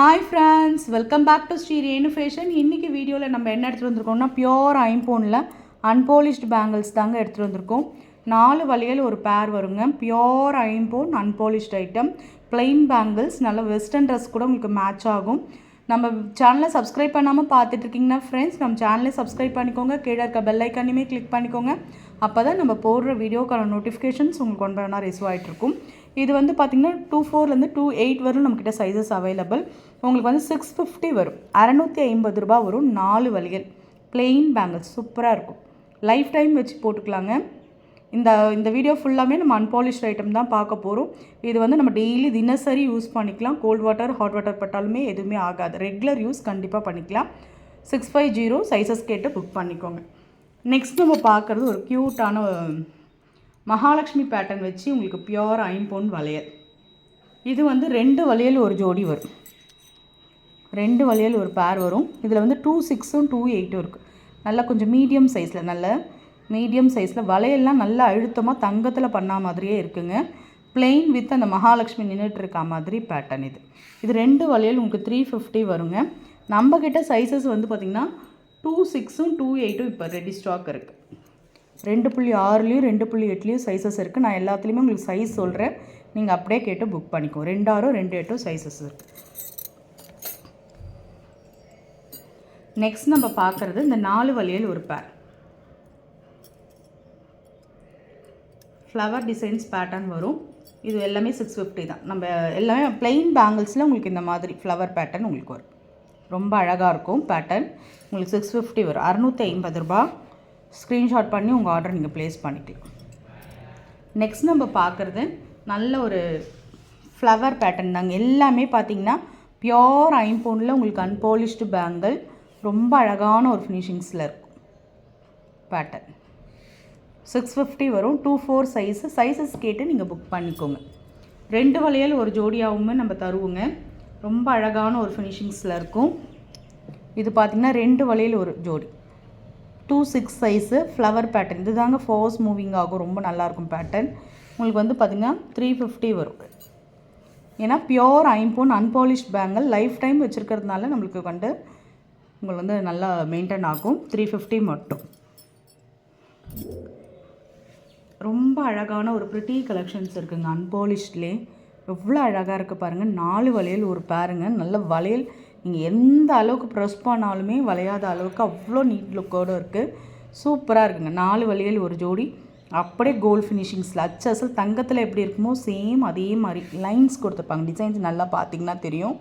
Hi friends, welcome back to Sri Renu fashion. இன்றைக்கி வீடியோவில் நம்ம என்ன எடுத்துகிட்டு வந்திருக்கோம்னா பியோர் ஐம்போனில் அன்போலிஷ்டு பேங்கிள்ஸ் தாங்க எடுத்துகிட்டு வந்திருக்கோம். 4 வளையல் ஒரு பேர் வருங்க. பியோர் ஐம்போன் அன்போலிஷ்டு ஐட்டம், பிளெயின் பேங்கிள்ஸ், நல்ல வெஸ்டர்ன் ட்ரெஸ் கூட உங்களுக்கு மேட்ச் ஆகும். நம்ம சேனலை சப்ஸ்கிரைப் பண்ணாமல் பார்த்துட்ருக்கீங்கன்னா ஃப்ரெண்ட்ஸ், நம்ம சேனலை சப்ஸ்கிரைப் பண்ணிக்கோங்க. கீழே இருக்க பெல் ஐக்கானையுமே கிளிக் பண்ணிக்கோங்க. அப்போ தான் நம்ம போடுற வீடியோக்கான நோட்டிஃபிகேஷன்ஸ் உங்களுக்கு ஒன்று வேணா ரிசீவ் ஆகிட்ருக்கும். இது வந்து பார்த்திங்கன்னா 2.4 2.8 வரும் நம்மக்கிட்ட சைஸஸ் அவைலபிள். உங்களுக்கு வந்து 650 வரும், 650 ரூபா வரும். 4 வளையல் பிளெயின் பேங்கிள்ஸ் சூப்பராக இருக்கும். லைஃப் டைம் வச்சு போட்டுக்கலாங்க. இந்த வீடியோ ஃபுல்லாமே நம்ம அன்பாலிஷ்ட் ஐட்டம் தான் பார்க்க போகிறோம். இது வந்து நம்ம டெய்லி தினசரி யூஸ் பண்ணிக்கலாம். கோல்ட் வாட்டர் ஹாட் வாட்டர் பட்டாலுமே எதுவுமே ஆகாது. ரெகுலர் யூஸ் கண்டிப்பாக பண்ணிக்கலாம். 650 சைஸஸ் கேட்டு புக் பண்ணிக்கோங்க. நெக்ஸ்ட் நம்ம பார்க்குறது ஒரு க்யூட்டான மகாலட்சுமி பேட்டர்ன் வச்சு உங்களுக்கு பியோர் ஐம்பொன் வளையல். இது வந்து 2 வளையல் ஒரு ஜோடி வரும், 2 வளையல் ஒரு பேர் வரும். இதில் வந்து 2.6 2.8 இருக்குது. நல்லா கொஞ்சம் மீடியம் சைஸில், நல்ல மீடியம் சைஸில் வளையல்லாம் நல்லா அழுத்தமாக தங்கத்தில் பண்ண மாதிரியே இருக்குங்க. பிளெயின் வித் அந்த மகாலட்சுமி நின்றுட்டு இருக்கா மாதிரி பேட்டர்ன் இது. இது 2 வளையல் உங்களுக்கு 350 வருங்க. நம்மக்கிட்ட சைஸஸ் வந்து பார்த்திங்கன்னா 2.6 2.8 இப்போ ரெடி ஸ்டாக் இருக்குது. 2.6 2.8 சைஸஸ் இருக்குது. நான் எல்லாத்துலேயுமே உங்களுக்கு சைஸ் சொல்கிறேன், நீங்கள் அப்படியே கேட்டு புக் பண்ணிக்கோ. 2.6 2.8 சைஸஸ் இருக்குது. நெக்ஸ்ட் நம்ம பார்க்குறது இந்த 4 வளையல் ஒரு பேர், ஃப்ளவர் டிசைன்ஸ் பேட்டர்ன் வரும். இது எல்லாமே 650 தான். நம்ம எல்லாமே பிளெயின் பேங்கிள்ஸில் உங்களுக்கு இந்த மாதிரி ஃப்ளவர் பேட்டர்ன் உங்களுக்கு வரும். ரொம்ப அழகாக இருக்கும் பேட்டர்ன். உங்களுக்கு 650 வரும், 650 ரூபா. ஸ்க்ரீன்ஷாட் பண்ணி உங்கள் ஆர்டர் நீங்கள் ப்ளேஸ் பண்ணிக்கலாம். நெக்ஸ்ட் நம்ம பார்க்குறது நல்ல ஒரு ஃப்ளவர் பேட்டர்ன் தாங்க. எல்லாமே பார்த்திங்கன்னா பியோர் ஐம்போனில் உங்களுக்கு அன்பாலிஷ்டு பேங்கிள், ரொம்ப அழகான ஒரு ஃபினிஷிங்ஸில் இருக்கும் பேட்டர்ன். 650 வரும். 2.4 சைஸஸ் கேட்டு நீங்கள் புக் பண்ணிக்கோங்க. 2 வளையல் ஒரு ஜோடியாகவுமே நம்ம தருவோங்க. ரொம்ப அழகான ஒரு ஃபினிஷிங்ஸில் இருக்கும். இது பார்த்திங்கன்னா 2 வளையல் ஒரு ஜோடி, 2.6 சைஸு ஃப்ளவர் பேட்டர்ன். இது தாங்க ஃபோர்ஸ் மூவிங் ஆகும், ரொம்ப நல்லாயிருக்கும் பேட்டர்ன். உங்களுக்கு வந்து பார்த்திங்கன்னா 350 வரும். ஏன்னா பியோர் ஐம்போன் அன்பாலிஷ்ட் பேங்கிள் லைஃப் டைம் வச்சுருக்கிறதுனால நம்மளுக்கு உங்களுக்கு வந்து நல்லா மெயின்டைன் ஆகும். 350 மட்டும். ரொம்ப அழகான ஒரு ப்ரிட்டி கலெக்ஷன்ஸ் இருக்குங்க அன்பாலிஷ்ட்லேயே. எவ்வளோ அழகாக இருக்குது பாருங்கள். 4 வளையல் ஒரு பேருங்க. நல்ல வளையல் நீங்கள் எந்த அளவுக்கு ப்ரெஸ் பண்ணாலுமே வளையாத அளவுக்கு அவ்வளோ நீட் லுக்கோடு இருக்குது. சூப்பராக இருக்குங்க. 4 வளையல் ஒரு ஜோடி, அப்படியே கோல்டு ஃபினிஷிங்ஸில் அச்சல் தங்கத்தில் எப்படி இருக்குமோ சேம் அதே மாதிரி லைன்ஸ் கொடுத்துருப்பாங்க. டிசைன்ஸ் நல்லா பார்த்திங்கன்னா தெரியும்.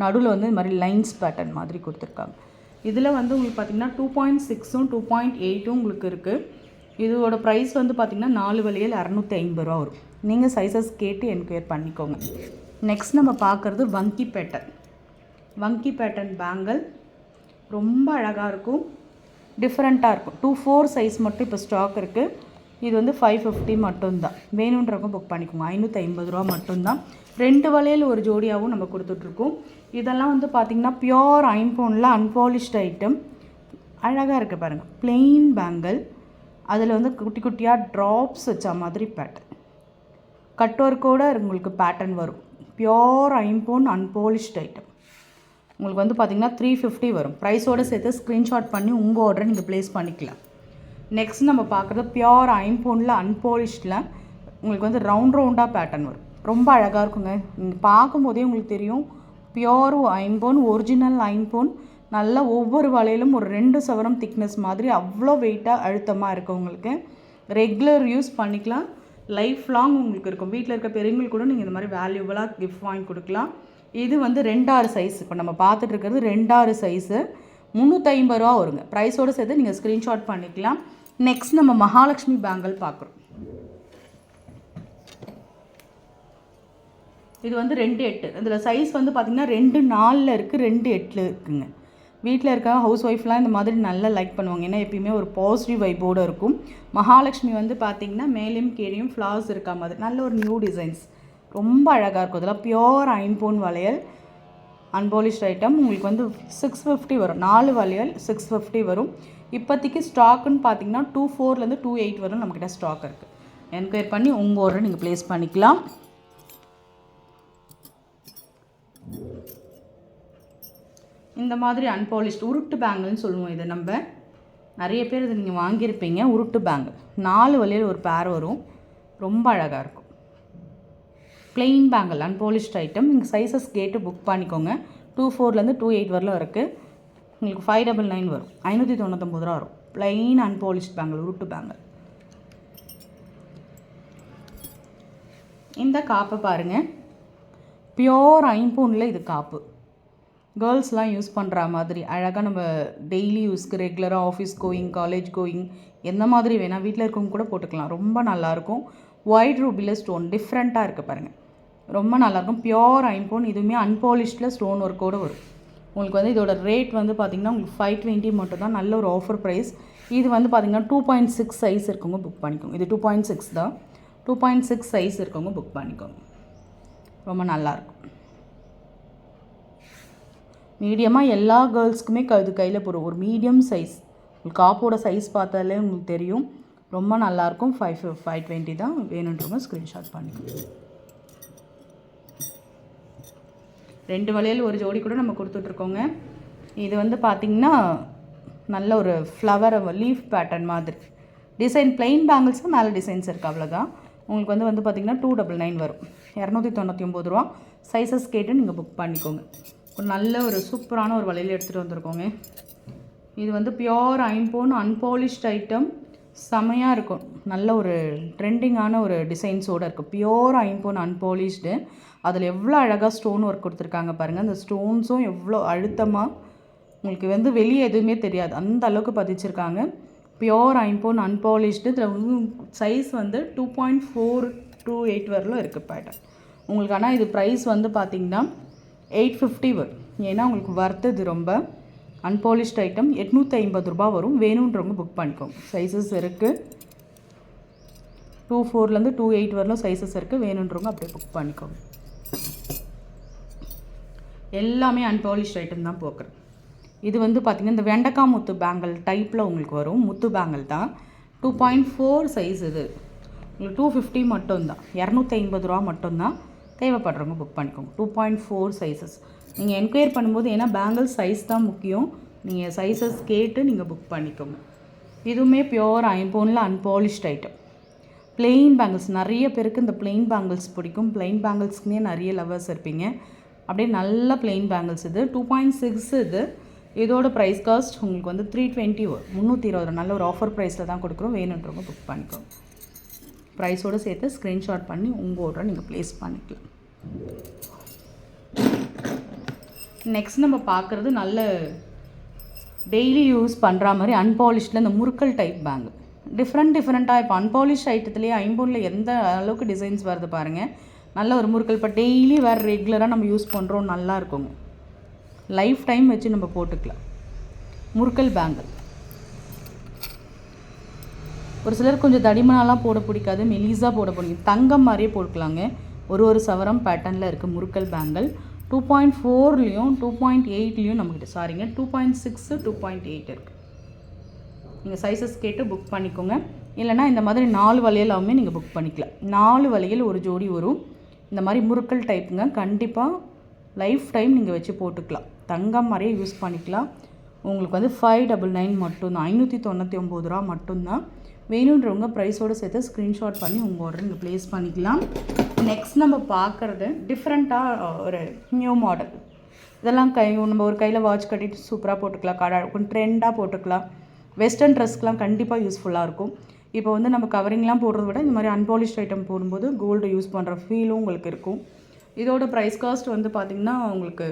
நடுவில் வந்து இது மாதிரி லைன்ஸ் பேட்டர்ன் மாதிரி கொடுத்துருக்காங்க. இதில் வந்து உங்களுக்கு பார்த்திங்கன்னா 2.6 2.8 உங்களுக்கு இருக்குது. இதோட ப்ரைஸ் வந்து பார்த்திங்கன்னா 4 வளையல் 650 ரூபா வரும். நீங்கள் சைஸஸ் கேட்டு என்கொயர் பண்ணிக்கோங்க. நெக்ஸ்ட் நம்ம பார்க்குறது வங்கி பேட்டர்ன் பேங்கிள். ரொம்ப அழகாக இருக்கும், டிஃப்ரெண்ட்டாக இருக்கும். 2.4 சைஸ் மட்டும் இப்போ ஸ்டாக் இருக்குது. இது வந்து 550 மட்டும்தான். வேணுன்றவங்க புக் பண்ணிக்கோங்க. 550 ரூபா மட்டும்தான். 2 வளையல் ஒரு ஜோடியாகவும் நம்ம கொடுத்துட்ருக்கோம். இதெல்லாம் வந்து பார்த்திங்கன்னா பியோர் ஐம்போனில் அன்பாலிஷ்டு ஐட்டம். அழகாக இருக்குது பாருங்கள். பிளெயின் பேங்கிள், அதில் வந்து குட்டி குட்டியாக ட்ராப்ஸ் வச்ச மாதிரி பேட்டர்ன், கட் ஒர்க்கோட உங்களுக்கு பேட்டர்ன் வரும். பியோர் ஐம்போன் அன்பாலிஷ்டு ஐட்டம். உங்களுக்கு வந்து பார்த்திங்கன்னா 350 வரும். ப்ரைஸோடு சேர்த்து ஸ்க்ரீன்ஷாட் பண்ணி உங்கள் ஆர்டரை நீங்கள் ப்ளேஸ் பண்ணிக்கலாம். நெக்ஸ்ட் நம்ம பார்க்குறது பியோர் ஐம்போனில் அன்பாலிஷ்டில் உங்களுக்கு வந்து ரவுண்டாக பேட்டர்ன் வரும். ரொம்ப அழகாக இருக்குங்க. நீங்கள் பார்க்கும்போதே உங்களுக்கு தெரியும் பியோர் ஐம்போன், ஒரிஜினல் ஐம்போன். நல்லா ஒவ்வொரு வளையலும் ஒரு 2 சவரம் திக்னஸ் மாதிரி அவ்வளோ வெயிட்டாக அழுத்தமாக இருக்குது. உங்களுக்கு ரெகுலர் யூஸ் பண்ணிக்கலாம், லைஃப் லாங் உங்களுக்கு இருக்கும். வீட்டில் இருக்க பெரியவங்களுக்கு கூட நீங்கள் இந்த மாதிரி வேல்யூபலாக கிஃப்ட் வாங்கி கொடுக்கலாம். இது வந்து 2.6 சைஸ். இப்போ நம்ம பார்த்துட்டு இருக்கிறது 2.6 சைஸு, 350 ரூபா வருங்க. ப்ரைஸோடு சேர்த்து நீங்கள் ஸ்க்ரீன்ஷாட் பண்ணிக்கலாம். நெக்ஸ்ட் நம்ம மகாலட்சுமி பேங்கிள் பார்க்குறோம். இது வந்து 2.8. இதில் சைஸ் வந்து பார்த்திங்கன்னா 2.4 இருக்குது, 2.8 இருக்குங்க. வீட்டில் இருக்க ஹவுஸ் ஒய்ஃப்லாம் இந்த மாதிரி நல்லா லைக் பண்ணுவாங்க. ஏன்னா எப்பயுமே ஒரு பாசிட்டிவ் வைப்போடு இருக்கும். மகாலட்சுமி வந்து பார்த்திங்கன்னா மேலேயும் கீழேயும் ஃப்ளார்ஸ் இருக்கா மாதிரி நல்ல ஒரு நியூ டிசைன்ஸ், ரொம்ப அழகாக இருக்கும். இதெல்லாம் பியோர் ஐம்போன் வளையல் அன்பாலிஷ்ட் ஐட்டம். உங்களுக்கு வந்து 650 வரும். 4 வளையல் 650 வரும். இப்போதைக்கு ஸ்டாக்குன்னு பார்த்திங்கன்னா 2.4 2.8 வரும் நம்மக்கிட்ட ஸ்டாக் இருக்குது. என்கொயர் பண்ணி உங்கள் ஆர்டரை நீங்கள் ப்ளேஸ் பண்ணிக்கலாம். இந்த மாதிரி அன்பாலிஷ்ட் உருட்டு பேங்கிள்னு சொல்லுவோம். இது நம்ம நிறைய பேர் இது நீங்கள் வாங்கியிருப்பீங்க. உருட்டு பேங்கிள் 4 வளையல் ஒரு பேர் வரும். ரொம்ப அழகாக இருக்கும். Plain bangle unpolished item. நீங்கள் சைஸஸ் கேட்டு புக் பண்ணிக்கோங்க. 24லேருந்து 28 வரலும் இருக்குது. உங்களுக்கு 599 வரும். 599 ரூபா வரும். பிளெயின் அன்பாலிஷ்ட் பேங்கிள் உருட்டு பேங்கிள். இந்த காப்பை பாருங்கள். பியோர் ஐம்பொனில் இது காப்பு. கேர்ள்ஸ்லாம் யூஸ் பண்ணுற மாதிரி அழகாக நம்ம டெய்லி யூஸ்க்கு ரெகுலராக ஆஃபீஸ் கோயிங், காலேஜ் கோயிங் எந்த மாதிரி வேணால் வீட்டில் இருக்கவங்க கூட போட்டுக்கலாம். ரொம்ப நல்லாயிருக்கும். ஒயிட் ரூபியில் ஸ்டோன் டிஃப்ரெண்ட்டாக இருக்குது பாருங்கள். ரொம்ப நல்லாயிருக்கும். பியோர் ஐம்பொன். இதுவுமே அன்பாலிஷ்டில் ஸ்டோன் ஒர்க்கோடு வரும். உங்களுக்கு வந்து இதோட ரேட் வந்து பார்த்திங்கன்னா உங்களுக்கு 520 மட்டும் தான். நல்ல ஒரு ஆஃபர் ப்ரைஸ். இது வந்து பார்த்திங்கன்னா 2.6 சைஸ் இருக்கவங்க புக் பண்ணிக்கோங்க. இது 2.6 தான். 2.6 சைஸ் இருக்கவங்க புக் பண்ணிக்கோங்க. ரொம்ப நல்லாயிருக்கும். மீடியமாக எல்லா கேர்ள்ஸ்க்குமே இது கையில் போடும். ஒரு மீடியம் சைஸ். உங்களுக்கு காப்போட சைஸ் பார்த்தாலே உங்களுக்கு தெரியும். ரொம்ப நல்லாயிருக்கும். 520 தான். வேணுன்றவங்க ஸ்க்ரீன்ஷாட் பண்ணிக்கோங்க. 2 வளையல் ஒரு ஜோடி கூட நம்ம கொடுத்துட்ருக்கோங்க. இது வந்து பார்த்திங்கன்னா நல்ல ஒரு ஃப்ளவர் லீஃப் பேட்டர்ன் மாதிரி டிசைன். பிளெயின் பேங்கிள்ஸும் மேலே டிசைன்ஸ் இருக்குது. அவ்வளோதான். உங்களுக்கு வந்து பார்த்திங்கன்னா 299 வரும். 299 ரூபா. சைஸஸ் கேட்டு நீங்கள் புக் பண்ணிக்கோங்க. ஒரு நல்ல ஒரு சூப்பரான ஒரு வளையல் எடுத்துகிட்டு வந்திருக்கோங்க. இது வந்து பியோர் ஐம்பொன் அன்பாலிஷ்ட் ஐட்டம். செமையாக இருக்கும். நல்ல ஒரு ட்ரெண்டிங்கான ஒரு டிசைன்ஸோடு இருக்குது. பியோர் ஐம்பொன் அன்பாலிஷ்டு. அதில் எவ்வளோ அழகாக ஸ்டோன் ஒர்க் கொடுத்துருக்காங்க பாருங்கள். அந்த ஸ்டோன்ஸும் எவ்வளோ அழுத்தமாக உங்களுக்கு வந்து வெளியே எதுவுமே தெரியாது. அந்த அளவுக்கு பதிச்சிருக்காங்க. பியோர் ஐம்பொன் அன்பாலிஷ்டு. இதில் சைஸ் வந்து 2.428 வரலும் இருக்குது பேட்டர்ன் உங்களுக்கு. ஆனால் இது ப்ரைஸ் வந்து பார்த்திங்கன்னா 850 வரும். ஏன்னா உங்களுக்கு வர்த்தது ரொம்ப அன்பாலிஷ்ட் ஐட்டம். 850 ரூபா வரும். வேணுன்றவங்க புக் பண்ணிக்கோங்க. சைஸஸ் இருக்குது. 24லேருந்து 28 வரலும் சைஸஸ் இருக்குது. வேணுன்றவங்க அப்படியே புக் பண்ணிக்கோங்க. எல்லாமே அன்பாலிஷ்ட் ஐட்டம் தான் போக்குறேன். இது வந்து பார்த்திங்கன்னா இந்த வெண்டைக்காய் முத்து பேங்கிள் டைப்பில் உங்களுக்கு வரும். முத்து பேங்கிள் தான். 2.4 சைஸ். இது உங்களுக்கு 250 மட்டும்தான். 250 ரூபா மட்டும்தான். தேவைப்படுறவங்க புக் பண்ணிக்கோங்க. 2.4 சைஸஸ். நீங்கள் என்கொயர் பண்ணும்போது ஏன்னா பேங்கிள் சைஸ் தான் முக்கியம். நீங்கள் சைஸஸ் கேட்டு நீங்கள் புக் பண்ணிக்கோங்க. இதுவுமே பியோர் ஐம்பொனில் அன்பாலிஷ்ட் ஐட்டம். Plain bangles. நிறைய பேருக்கு இந்த பிளெயின் பேங்கிள்ஸ் பிடிக்கும். பிளெயின் பேங்கிள்ஸ்க்குனே நிறைய லவர்ஸ் இருப்பீங்க. அப்படியே நல்ல பிளெயின் பேங்கிள்ஸ். இது 2.6 இது. இதோட ப்ரைஸ் காஸ்ட் உங்களுக்கு வந்து 320 வரும். 320. நல்ல ஒரு ஆஃபர் ப்ரைஸில் தான் கொடுக்குறோம். வேணுன்றவங்க புக் பண்ணிக்கோங்க. ப்ரைஸோடு சேர்த்து ஸ்க்ரீன்ஷாட் பண்ணி உங்கள் ஆர்டரை நீங்கள் ப்ளேஸ் பண்ணிக்கலாம். நெக்ஸ்ட் நம்ம பார்க்குறது நல்ல டெய்லி யூஸ் பண்ணுற மாதிரி அன்பாலிஷ்டில் இந்த முறுக்கல் டைப் பேங்கிள். டிஃப்ரெண்ட்டாக இப்போ அன்பாலிஷ் ஐட்டத்துலேயே ஐம்பொனில் எந்த அளவுக்கு டிசைன்ஸ் வருது பாருங்கள். நல்ல ஒரு முறுக்கல். இப்போ டெய்லி வேறு ரெகுலராக நம்ம யூஸ் பண்ணுறோம். நல்லா இருக்குங்க. லைஃப் டைம் வச்சு நம்ம போட்டுக்கலாம். முறுக்கல் பேங்கிள். ஒரு சிலர் கொஞ்சம் தடிமனாலாம் போட பிடிக்காது. மெலிஸாக போட பிடிக்கும். தங்கம் மாதிரியே போட்டுக்கலாங்க. ஒரு சவரம் பேட்டர்னில் இருக்குது முறுக்கல் பேங்கிள். 2.4லேயும் 2.8லேயும் நம்மக்கிட்ட 2.6 2.8 இருக்குது. நீங்கள் சைஸஸ் கேட்டு புக் பண்ணிக்கோங்க. இல்லைனா இந்த மாதிரி 4 வளையலாமே நீங்கள் புக் பண்ணிக்கலாம். 4 வளையல் ஒரு ஜோடி வரும். இந்த மாதிரி முறுக்கல் டைப்புங்க. கண்டிப்பாக லைஃப் டைம் நீங்கள் வச்சு போட்டுக்கலாம். தங்கம் மாதிரியே யூஸ் பண்ணிக்கலாம். உங்களுக்கு வந்து 599 மட்டும்தான். 599 ரூபா மட்டும்தான். வேணுன்றவங்க ப்ரைஸோடு சேர்த்து ஸ்க்ரீன்ஷாட் பண்ணி உங்கள் ஆர்டர் நீங்கள் ப்ளேஸ் பண்ணிக்கலாம். நெக்ஸ்ட் நம்ம பார்க்குறது டிஃப்ரெண்ட்டாக ஒரு நியூ மாடல். இதெல்லாம் நம்ம ஒரு கையில் வாட்ச் கட்டிட்டு சூப்பராக போட்டுக்கலாம். கொஞ்சம் ட்ரெண்டாக போட்டுக்கலாம். வெஸ்டர்ன் ட்ரெஸ்க்கெலாம் கண்டிப்பாக யூஸ்ஃபுல்லாக இருக்கும். இப்போ வந்து நம்ம கவரிங்லாம் போடுறத விட இந்த மாதிரி அன்பாலிஷ்ட் ஐட்டம் போடும்போது கோல்டு யூஸ் பண்ணுற ஃபீலும் உங்களுக்கு இருக்கும். இதோட ப்ரைஸ் காஸ்ட் வந்து பார்த்திங்கன்னா உங்களுக்கு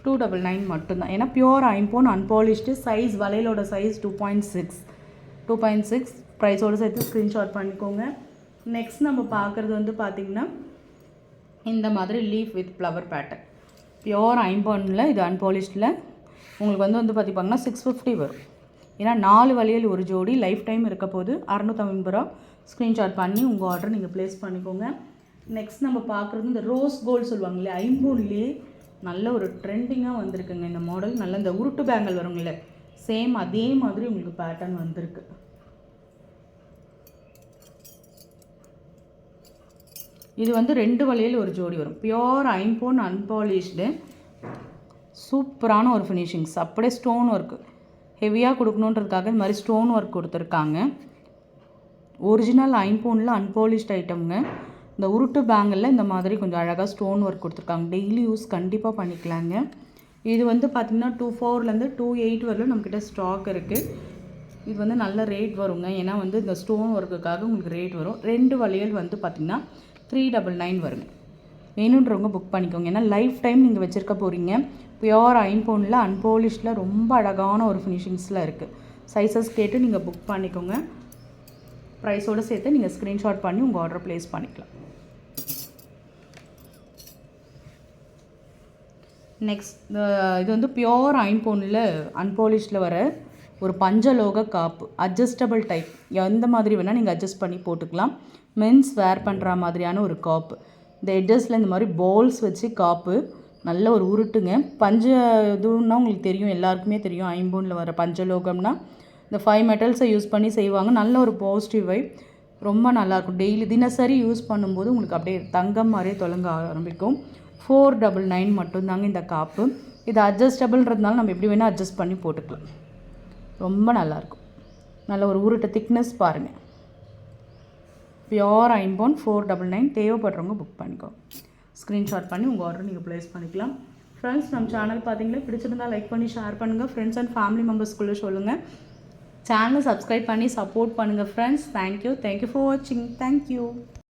299 மட்டும்தான். ஏன்னா பியோர் ஐம்பொன் அன்பாலிஷ்டு. சைஸ் வளையலோட சைஸ் 2.6 ப்ரைஸோடு சேர்த்து ஸ்க்ரீன்ஷாட் பண்ணிக்கோங்க. நெக்ஸ்ட் நம்ம பார்க்குறது வந்து பார்த்திங்கன்னா இந்த மாதிரி leaf with flower pattern. Pure ஐம்பொனில் இது அன்பாலிஷ்டில் உங்களுக்கு வந்து பார்த்திங்கன்னா 650 வரும். ஏன்னா 4 வளையல் ஒரு ஜோடி. லைஃப் டைம் இருக்க போது 650 ரூபா. ஸ்க்ரீன்ஷாட் பண்ணி உங்கள் ஆர்டர் நீங்கள் ப்ளேஸ் பண்ணிக்கோங்க. நெக்ஸ்ட் நம்ம பார்க்குறது இந்த ரோஸ் கோல்டு சொல்லுவாங்களே ஐம்பொன்லேயே நல்ல ஒரு ட்ரெண்டிங்காக வந்திருக்குங்க இந்த மாடல். நல்ல இந்த உருட்டு பேங்கிள் வருங்களே சேம் அதே மாதிரி உங்களுக்கு பேட்டர்ன் வந்திருக்கு. இது வந்து 2 வளையல் ஒரு ஜோடி வரும். பியோர் ஐம்பொன் அன்பாலிஷ்டு. சூப்பரான ஒரு ஃபினிஷிங்ஸ். அப்படியே ஸ்டோன் ஒர்க்கு ஹெவியாக கொடுக்கணுன்றதுக்காக இந்த மாதிரி ஸ்டோன் ஒர்க் கொடுத்துருக்காங்க. ஒரிஜினல் ஐம்பொனில் அன்பாலிஷ்ட் ஐட்டம்ங்க. இந்த உருட்டு பேங்கில் இந்த மாதிரி கொஞ்சம் அழகாக ஸ்டோன் ஒர்க் கொடுத்துருக்காங்க. டெய்லி யூஸ் கண்டிப்பாக பண்ணிக்கலாங்க. இது வந்து பார்த்திங்கன்னா 24லேருந்து 28 வரலும் நம்மக்கிட்ட ஸ்டாக் இருக்குது. இது வந்து நல்ல ரேட் வருங்க. ஏன்னா வந்து இந்த ஸ்டோன் ஒர்க்குக்காக உங்களுக்கு ரேட் வரும். 2 வளையல் வந்து பார்த்திங்கன்னா 399 வருங்க. வேணுன்றவங்க புக் பண்ணிக்கோங்க. ஏன்னா லைஃப் டைம் நீங்கள் வச்சுருக்க போகிறீங்க. பியோர் ஐம்பொனில் அன்பாலிஷ்டில் ரொம்ப அழகான ஒரு ஃபினிஷிங்ஸில் இருக்குது. சைஸஸ் கேட்டு நீங்கள் புக் பண்ணிக்கோங்க. ப்ரைஸோடு சேர்த்து நீங்கள் ஸ்க்ரீன்ஷாட் பண்ணி உங்கள் ஆர்டர் ப்ளேஸ் பண்ணிக்கலாம். நெக்ஸ்ட் இது வந்து பியோர் ஐம்பொனில் அன்பாலிஷ்டில் வர ஒரு பஞ்சலோக காப்பு. Adjustable type. எந்த மாதிரி வேணால் நீங்கள் அட்ஜஸ்ட் பண்ணி போட்டுக்கலாம். மென்ஸ் வேர் பண்ணுற மாதிரியான ஒரு காப்பு. இந்த எட்ஜஸில் இந்த மாதிரி பால்ஸ் வச்சு காப்பு. நல்ல ஒரு உருட்டுங்க. இதுன்னா உங்களுக்கு தெரியும், எல்லாருக்குமே தெரியும். ஐம்பொனில் வர பஞ்சலோகம்னா இந்த 5 மெட்டல்ஸை யூஸ் பண்ணி செய்வாங்க. நல்ல ஒரு பாசிட்டிவ் வைப். ரொம்ப நல்லாயிருக்கும். டெய்லி தினசரி யூஸ் பண்ணும்போது உங்களுக்கு அப்படியே தங்கம் மாதிரியே தொலங்க ஆரம்பிக்கும். 499 மட்டும்தாங்க இந்த காப்பு. இது அட்ஜஸ்டபிள்ன்றதுனால நம்ம எப்படி வேணால் அட்ஜஸ்ட் பண்ணி போட்டுக்கலாம். ரொம்ப நல்லாயிருக்கும். நல்ல ஒரு உருட்டு திக்னஸ் பாருங்கள். பியோர் ஐம்பொன் 499. தேவைப்படுறவங்க புக் பண்ணிக்கோ. ஸ்க்ரீன்ஷாட் பண்ணி உங்கள் ஆர்டர் நீங்கள் ப்ளேஸ் பண்ணிக்கலாம். ஃப்ரெண்ட்ஸ், நம்ம சேனல் பார்த்தீங்களா, பிடிச்சிருந்தால் லைக் பண்ணி ஷேர் பண்ணுங்கள். ஃப்ரெண்ட்ஸ் அண்ட் ஃபேமிலி மெம்பர்ஸ்குள்ளே சொல்லுங்கள். சேனலை சப்ஸ்கிரைப் பண்ணி சப்போர்ட் பண்ணுங்கள் ஃப்ரெண்ட்ஸ். தேங்க்யூ ஃபார் வாட்சிங். தேங்க்யூ.